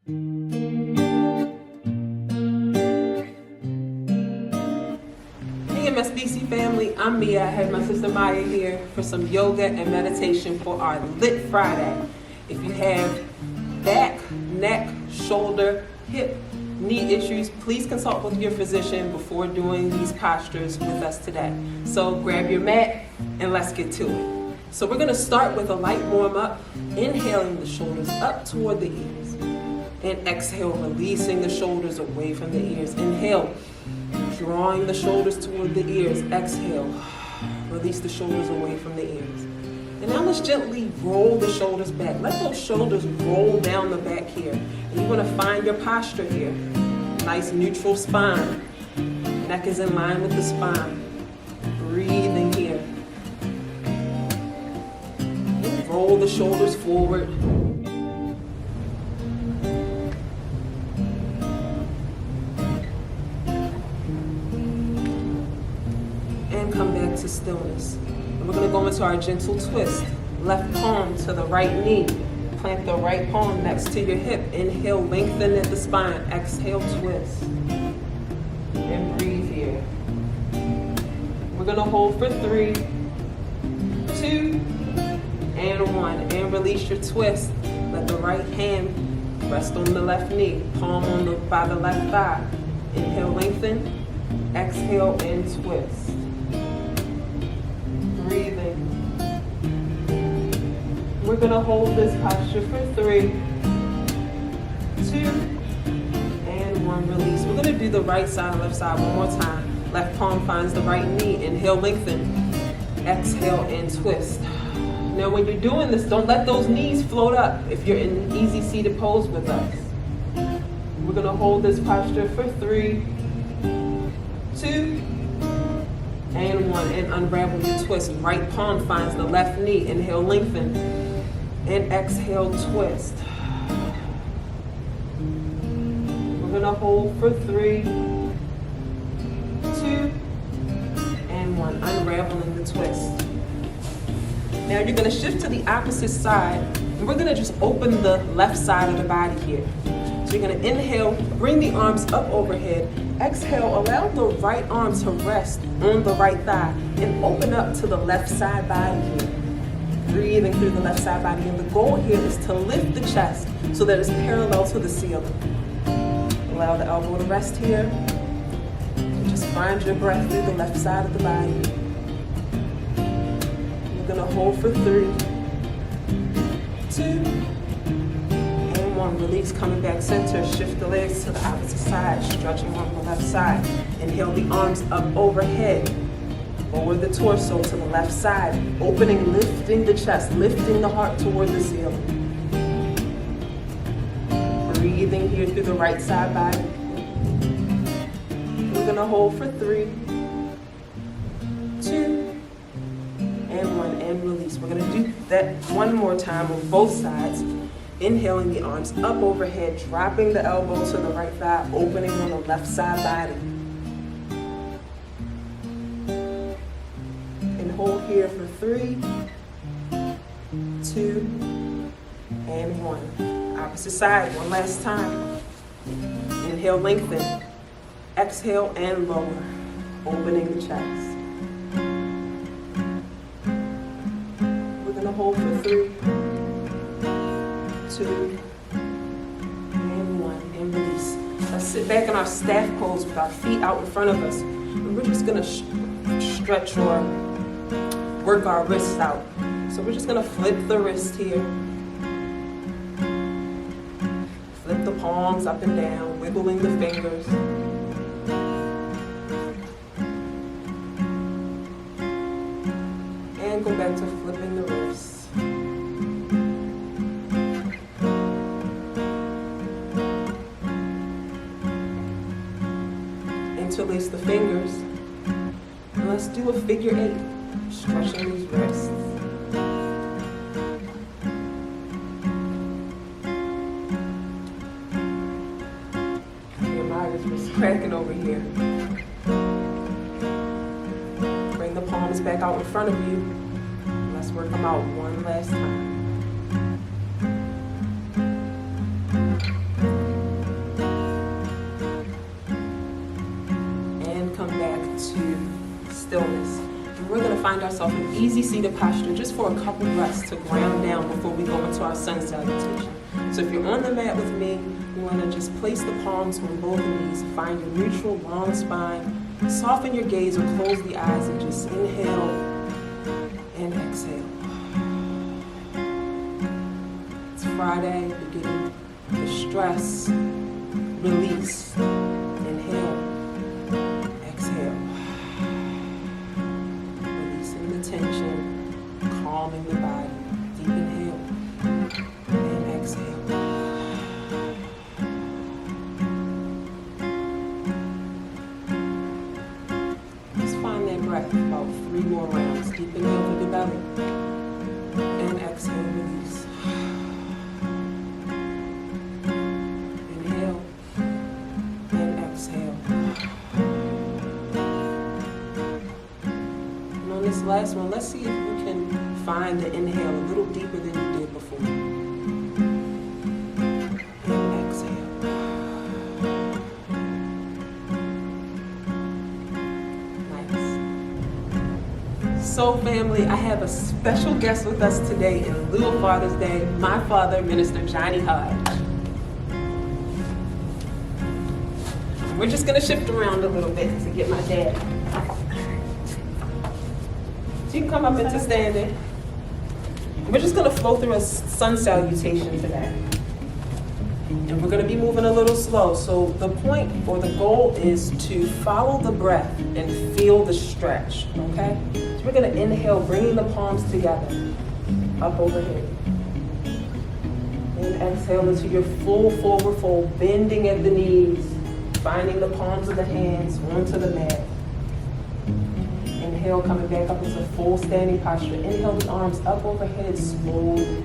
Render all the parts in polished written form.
MSBC family, I'm Mia. I have my sister Maya here for some yoga and meditation for our Lit Friday. If you have back, neck, shoulder, hip, knee issues, please consult with your physician before doing these postures with us today. So grab your mat and let's get to it. So we're going to start with a light warm up, inhaling the shoulders up toward the ears, and exhale, releasing the shoulders away from the ears. Inhale, drawing the shoulders toward the ears. Exhale, release the shoulders away from the ears. And now let's gently roll the shoulders back. Let those shoulders roll down the back here. And you want to find your posture here. Nice neutral spine. Neck is in line with the spine. Breathing here. And roll the shoulders forward. And come back to stillness. And we're going to go into our gentle twist. Left palm to the right knee. Plant the right palm next to your hip. Inhale, lengthen at the spine. Exhale, twist. And breathe here. We're going to hold for 3, 2, and 1. And release your twist. Let the right hand rest on the left knee. Palm by the left thigh. Inhale, lengthen. Exhale, and twist. Breathing. We're going to hold this posture for 3, 2, and 1. Release. We're going to do the right side, left side one more time. Left palm finds the right knee. Inhale, lengthen. Exhale, and twist. Now when you're doing this, don't let those knees float up if you're in an easy seated pose with us. We're going to hold this posture for 3, 2, and 1, and unravel your twist. Right palm finds the left knee. Inhale, lengthen, and exhale, twist. We're going to hold for 3, 2, and 1, unraveling the twist. Now you're going to shift to the opposite side, and we're going to just open the left side of the body here. So you're going to inhale, bring the arms up overhead. Exhale, allow the right arm to rest on the right thigh and open up to the left side body here. Breathing through the left side body. And the goal here is to lift the chest so that it's parallel to the ceiling. Allow the elbow to rest here. And just find your breath through the left side of the body. You're going to hold for 3, 2, 1. Release, coming back center. Shift the legs to the opposite side, stretching on the left side. Inhale the arms up overhead. Lower the torso to the left side. Opening, lifting the chest, lifting the heart toward the ceiling. Breathing here through the right side body. We're going to hold for 3, 2, and 1, and release. We're going to do that one more time on both sides. Inhaling the arms up overhead, dropping the elbow to the right thigh, opening on the left side body. And hold here for 3, 2, and 1. Opposite side, one last time. Inhale, lengthen. Exhale, and lower, opening the chest. We're going to hold for 3, 2, and 1, and release. Let's sit back in our staff pose with our feet out in front of us. And we're just going to stretch or work our wrists out. So we're just going to flip the wrist here. Flip the palms up and down, wiggling the fingers. And go back to flipping the wrists. Interlace the fingers, and let's do a figure 8, stretching these wrists. Your mind is just cracking over here. Bring the palms back out in front of you. Let's work them out one last time. find ourselves in easy seated posture just for a couple breaths to ground down before we go into our sun salutation. So if you're on the mat with me, you want to just place the palms on both knees, find your neutral long spine, soften your gaze or close the eyes and just inhale and exhale. It's Friday, beginning the stress, release, inhale, exhale. Releasing the tension, calming the body, deep inhale and exhale. Breath, about 3 more rounds. Deep inhale through the belly and exhale, release. Inhale and exhale. And on this last one, let's see if we can find the inhale a little deeper than you did before. And exhale. So family, I have a special guest with us today in lieu of Father's Day, my father, Minister Johnnie Hodge. We're just gonna shift around a little bit to get my dad. So you can come up into standing. We're just gonna flow through a sun salutation today. And we're gonna be moving a little slow. So the point or the goal is to follow the breath and feel the stretch, okay? We're going to inhale, bringing the palms together, up overhead. And exhale into your full forward fold, bending at the knees, finding the palms of the hands onto the mat. Inhale, coming back up into full standing posture. Inhale the arms up overhead slowly.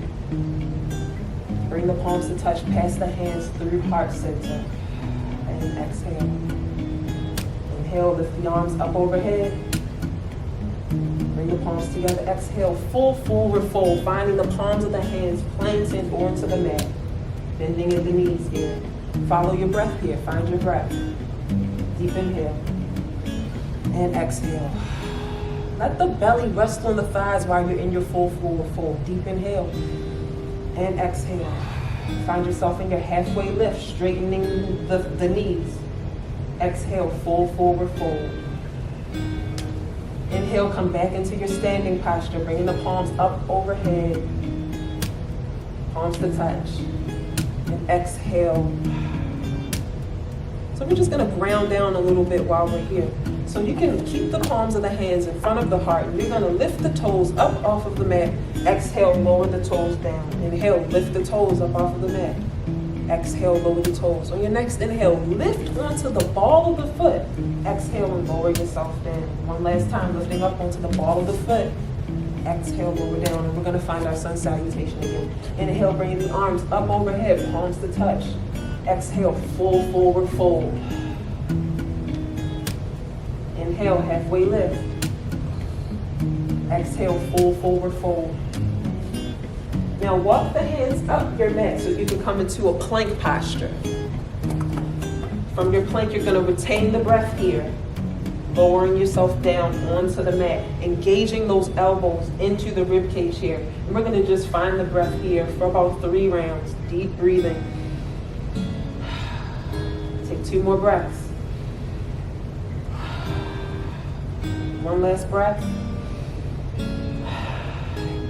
Bring the palms to touch past the hands through heart center. And exhale. Inhale, lift the arms up overhead. Bring the palms together. Exhale, full forward fold, finding the palms of the hands planted onto the mat. Bending at the knees here. Follow your breath here. Find your breath. Deep inhale. And exhale. Let the belly rest on the thighs while you're in your full forward fold. Deep inhale. And exhale. Find yourself in your halfway lift, straightening the knees. Exhale, full forward fold. Inhale, come back into your standing posture, bringing the palms up overhead, palms to touch, and exhale. So we're just gonna ground down a little bit while we're here. So you can keep the palms of the hands in front of the heart, and you're gonna lift the toes up off of the mat. Exhale, lower the toes down. Inhale, lift the toes up off of the mat. Exhale, lower the toes. On your next inhale, lift onto the ball of the foot. Exhale and lower yourself down. One last time, lifting up onto the ball of the foot. Exhale, lower down, and we're gonna find our sun salutation again. Inhale, bringing the arms up overhead, palms to touch. Exhale, full forward fold. Inhale, halfway lift. Exhale, full forward fold. Now walk the hands up your mat so you can come into a plank posture. From your plank, you're going to retain the breath here, lowering yourself down onto the mat, engaging those elbows into the rib cage here. And we're going to just find the breath here for about 3 rounds. Deep breathing. Take 2 more breaths. One last breath.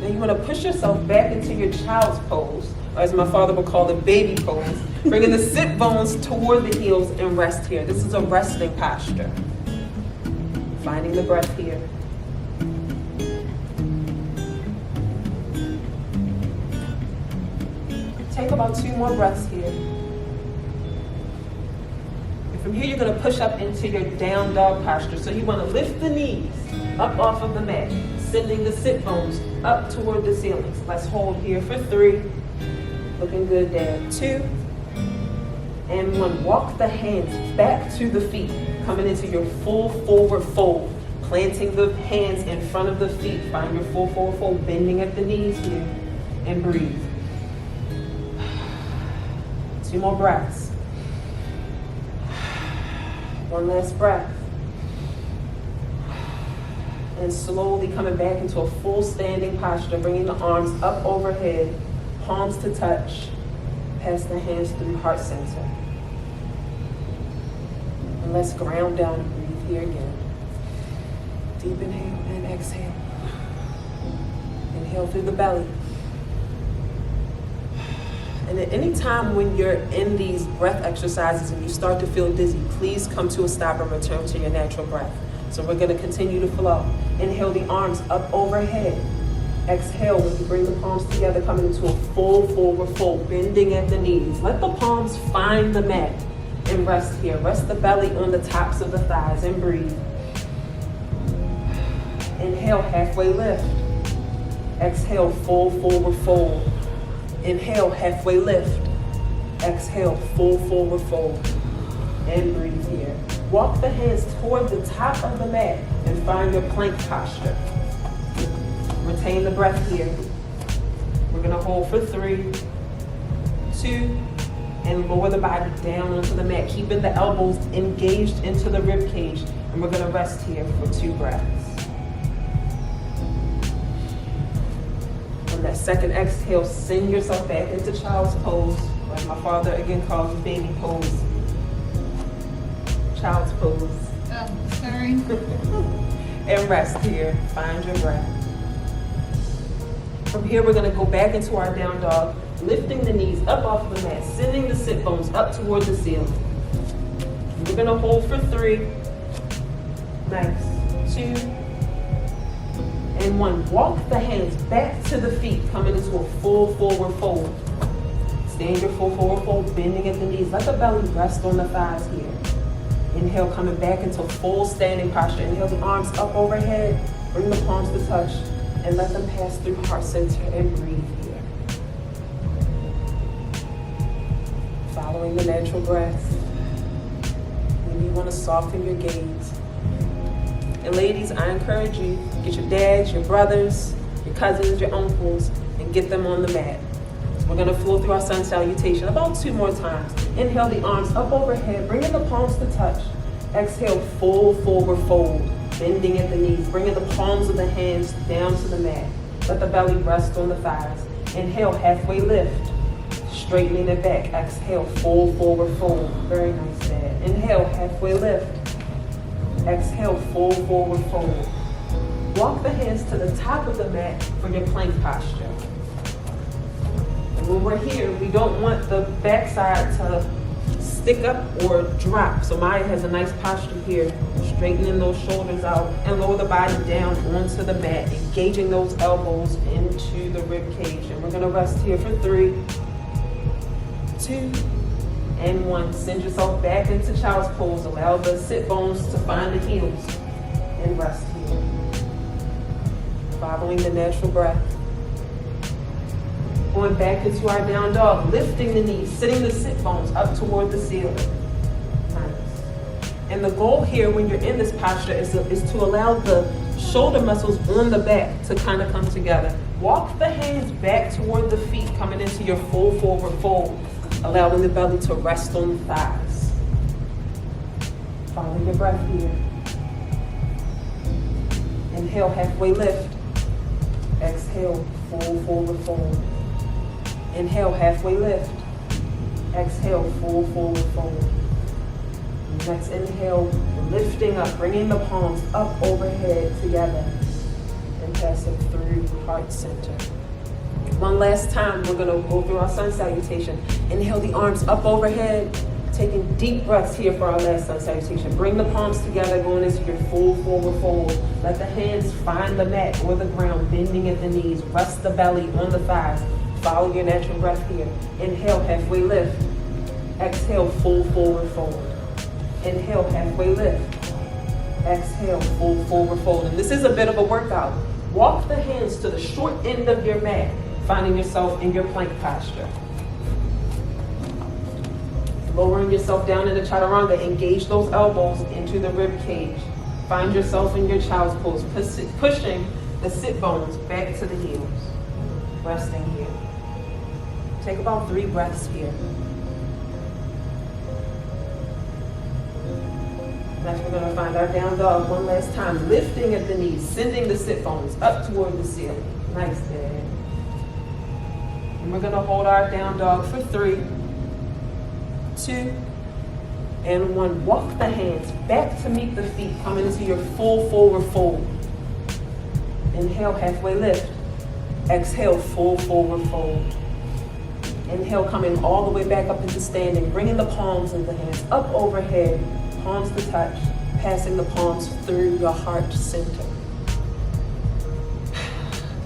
Then you want to push yourself back into your child's pose, or as my father would call it, baby pose, bringing the sit bones toward the heels and rest here. This is a resting posture. Finding the breath here. Take about 2 more breaths here. And from here, you're going to push up into your down dog posture. So you want to lift the knees up off of the mat, sending the sit bones up toward the ceilings. Let's hold here for 3. Looking good, Dad. 2 and 1. Walk the hands back to the feet, coming into your full forward fold. Planting the hands in front of the feet. Find your full forward fold, bending at the knees here, and breathe. 2 more breaths. 1 last breath. And slowly coming back into a full standing posture, bringing the arms up overhead, palms to touch, pass the hands through heart center. And let's ground down and breathe here again. Deep inhale and exhale. Inhale through the belly. And at any time when you're in these breath exercises and you start to feel dizzy, please come to a stop and return to your natural breath. So we're going to continue to flow. Inhale the arms up overhead. Exhale when you bring the palms together, coming into a full forward fold, bending at the knees. Let the palms find the mat and rest here. Rest the belly on the tops of the thighs and breathe. Inhale, halfway lift. Exhale, full forward fold. Inhale, halfway lift. Exhale, full forward fold. And breathe here. Walk the hands toward the top of the mat and find your plank posture. Retain the breath here. We're going to hold for 3, 2, and lower the body down onto the mat, keeping the elbows engaged into the rib cage. And we're going to rest here for 2 breaths. On that second exhale, send yourself back into child's pose, like my father again calls it, baby pose. Child's pose. Oh, sorry. And rest here. Find your breath. From here, we're going to go back into our down dog, lifting the knees up off the mat, sending the sit bones up toward the ceiling. We're going to hold for 3. Nice. 2. And 1. Walk the hands back to the feet, coming into a full forward fold. Stay in your full forward fold, bending at the knees. Let the belly rest on the thighs here. Inhale, coming back into full standing posture. Inhale the arms up overhead. Bring the palms to touch and let them pass through heart center and breathe here. Following the natural breath. Maybe you want to soften your gaze. And ladies, I encourage you, get your dads, your brothers, your cousins, your uncles, and get them on the mat. We're going to flow through our sun salutation about 2 more times. Inhale the arms up overhead, bringing the palms to touch. Exhale, full forward fold, bending at the knees, bringing the palms of the hands down to the mat. Let the belly rest on the thighs. Inhale, halfway lift, straightening it back. Exhale, full forward fold. Very nice, Dad. Inhale, halfway lift. Exhale, full forward fold. Walk the hands to the top of the mat for your plank posture. And when we're here, we don't want the backside to stick up or drop. So Maya has a nice posture here, straightening those shoulders out and lower the body down onto the mat, engaging those elbows into the rib cage. And we're going to rest here for 3, 2, and 1. Send yourself back into child's pose. Allow the sit bones to find the heels and rest here. Following the natural breath. Going back into our down dog, lifting the knees, sitting the sit bones up toward the ceiling. Nice. And the goal here when you're in this posture is to allow the shoulder muscles on the back to kind of come together. Walk the hands back toward the feet, coming into your full forward fold, allowing the belly to rest on the thighs. Follow your breath here. Inhale, halfway lift. Exhale, full forward fold. Inhale, halfway lift. Exhale, full forward fold. Next inhale, lifting up, bringing the palms up overhead together and passing through heart center. One last time, we're going to go through our sun salutation. Inhale the arms up overhead, taking deep breaths here for our last sun salutation. Bring the palms together, going into your full forward fold. Let the hands find the mat or the ground, bending at the knees. Rest the belly on the thighs. Follow your natural breath here. Inhale, halfway lift. Exhale, full forward fold. Inhale, halfway lift. Exhale, full forward fold. And this is a bit of a workout. Walk the hands to the short end of your mat, finding yourself in your plank posture. Lowering yourself down into chaturanga, engage those elbows into the rib cage. Find yourself in your child's pose, pushing the sit bones back to the heels. Resting here. Take about 3 breaths here. Next, we're gonna find our down dog one last time, lifting at the knees, sending the sit bones up toward the ceiling. Nice, Dad. And we're gonna hold our down dog for 3, 2, and 1. Walk the hands back to meet the feet, coming into your full forward fold. Inhale, halfway lift. Exhale, full forward fold. Inhale, coming all the way back up into standing, bringing the palms of the hands up overhead, palms to touch, passing the palms through your heart center.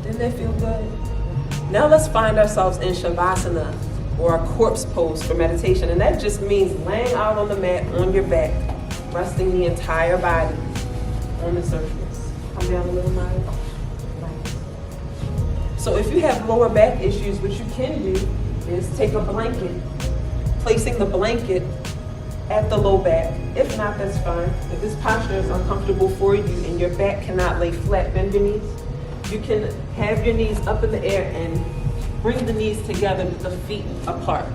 Didn't that feel good? Now let's find ourselves in Shavasana, or a corpse pose for meditation. And that just means laying out on the mat on your back, resting the entire body on the surface. Come down a little, Maya. Nice. So if you have lower back issues, what you can do is take a blanket, placing the blanket at the low back. If not, that's fine. If this posture is uncomfortable for you and your back cannot lay flat, bend your knees. You can have your knees up in the air and bring the knees together with the feet apart.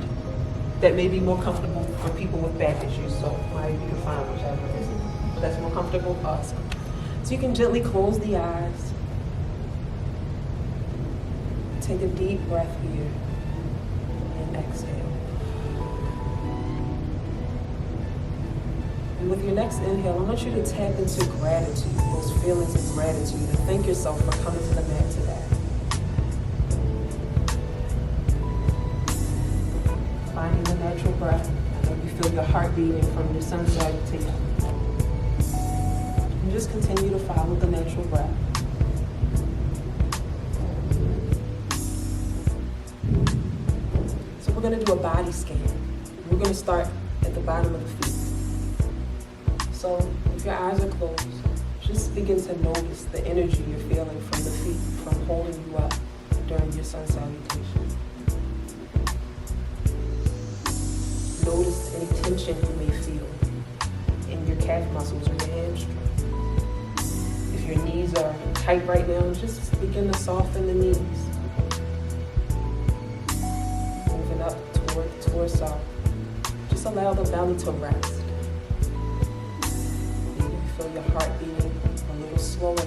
That may be more comfortable for people with back issues. So you can find whichever it is. But that's more comfortable. Awesome. So you can gently close the eyes. Take a deep breath here and exhale. And with your next inhale, I want you to tap into gratitude, those feelings of gratitude, and thank yourself for coming to the mat today. Finding the natural breath. I know you feel your heart beating from your sun salutation. And just continue to follow the natural breath. So we're going to do a body scan. We're going to start at the bottom of the feet. So if your eyes are closed, just begin to notice the energy you're feeling from the feet, from holding you up during your sun salutation. Notice any tension you may feel in your calf muscles or your hamstring. If your knees are tight right now, just begin to soften the knees. Moving up toward the torso. Just allow the belly to rest. Feel your heart beating a little slower now.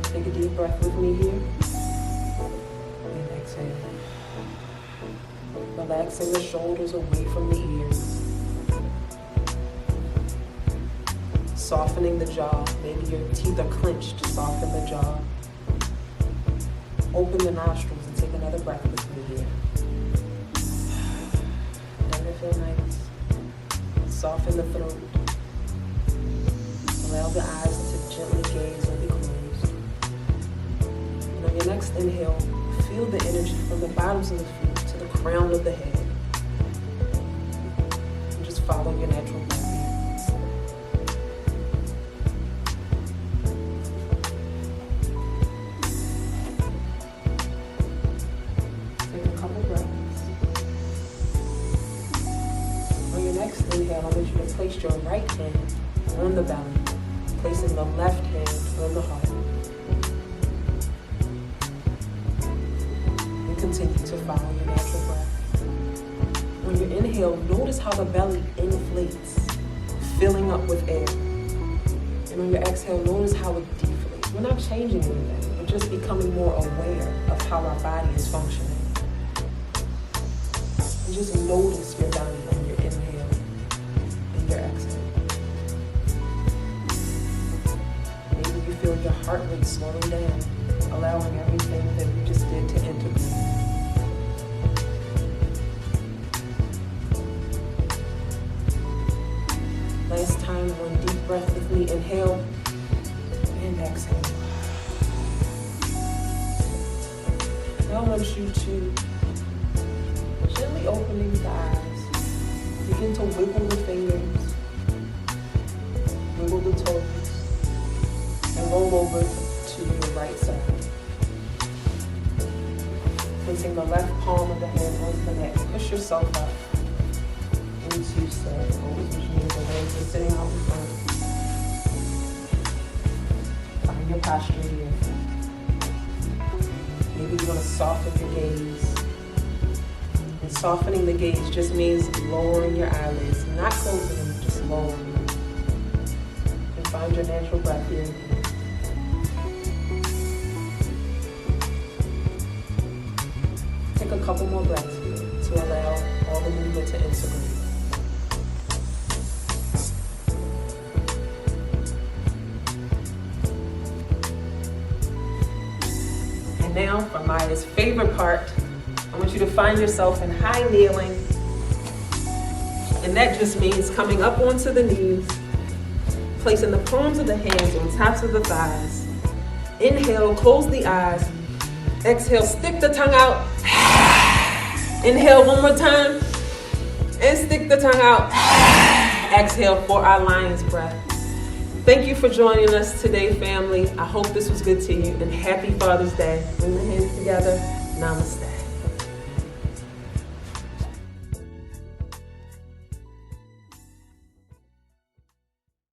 Take a deep breath with me here. And exhale. Relaxing the shoulders away from the ears. Softening the jaw. Maybe your teeth are clenched. Soften the jaw. Open the nostrils and take another breath with me here. Doesn't it feel nice? Soften the throat. Allow the eyes to gently gaze or be closed. And on your next inhale, feel the energy from the bottoms of the feet to the crown of the head. And just follow your natural breath here. Take a couple breaths. On your next inhale, I want you to place your right hand on the belly, placing the left hand on the heart. And continue to follow your natural breath. When you inhale, notice how the belly inflates, filling up with air. And on your exhale, notice how it deflates. We're not changing anything. We're just becoming more aware of how our body is functioning. And just notice your belly on your inhale and your exhale. Feel your heart rate slowing down, allowing everything that we just did to integrate. Last time, one deep breath with me. Inhale and exhale. Now I want you to gently opening the eyes. Begin to wiggle the fingers, wiggle the toes. And roll over to your right side. Placing the left palm of the hand on the mat. Push yourself up into circles, which means the legs are sitting out in front. Find your posture here. Maybe you want to soften your gaze. And softening the gaze just means lowering your eyelids, not closing them, just lowering them. Find your natural breath here. Take a couple more breaths here to allow all the movement to integrate. And now for Maya's favorite part, I want you to find yourself in high kneeling. And that just means coming up onto the knees, placing the palms of the hands on tops of the thighs. Inhale, close the eyes. Exhale, stick the tongue out. Inhale one more time. And stick the tongue out. Exhale for our lion's breath. Thank you for joining us today, family. I hope this was good to you. And happy Father's Day. Bring the hands together. Namaste.